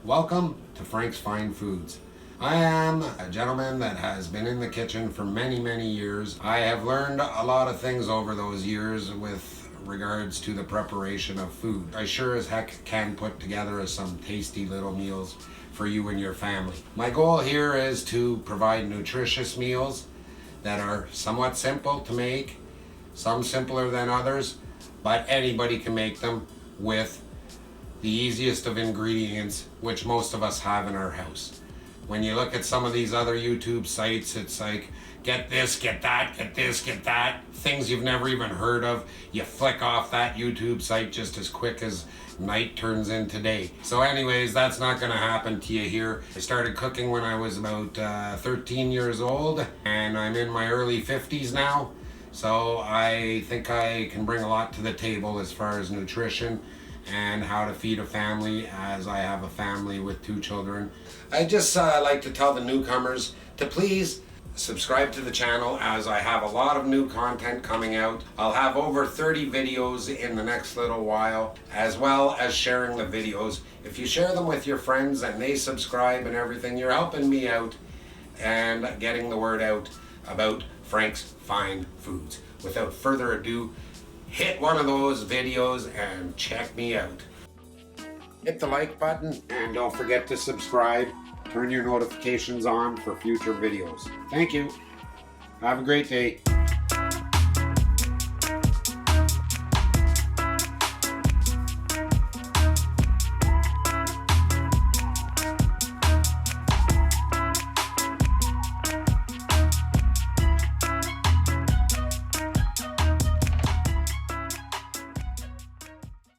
Welcome to Frank's Fine Foods. I am a gentleman that has been in the kitchen for many years. I have learned a lot of things over those years with regards to the preparation of food. I sure as heck can put together some tasty little meals for you and your family. My goal here is to provide nutritious meals that are somewhat simple to make, some simpler than others, but anybody can make them with the easiest of ingredients, which most of us have in our house. When you look at some of these other YouTube sites, it's like, get this, get that, get this, get that, things you've never even heard of. You flick off that YouTube site just as quick as night turns into day. So anyways, that's not gonna happen to you here. I started cooking when I was about 13 years old, and I'm in my early 50s now. So I think I can bring a lot to the table as far as nutrition and how to feed a family, as I have a family with 2 children. I just like to tell the newcomers to please subscribe to the channel, as I have a lot of new content coming out. I'll have over 30 videos in the next little while, as well as sharing the videos. If you share them with your friends and they subscribe and everything, you're helping me out and getting the word out about Frank's Fine Foods. Without further ado, hit one of those videos and check me out. Hit the like button and don't forget to subscribe. Turn your notifications on for future videos. Thank you. Have a great day.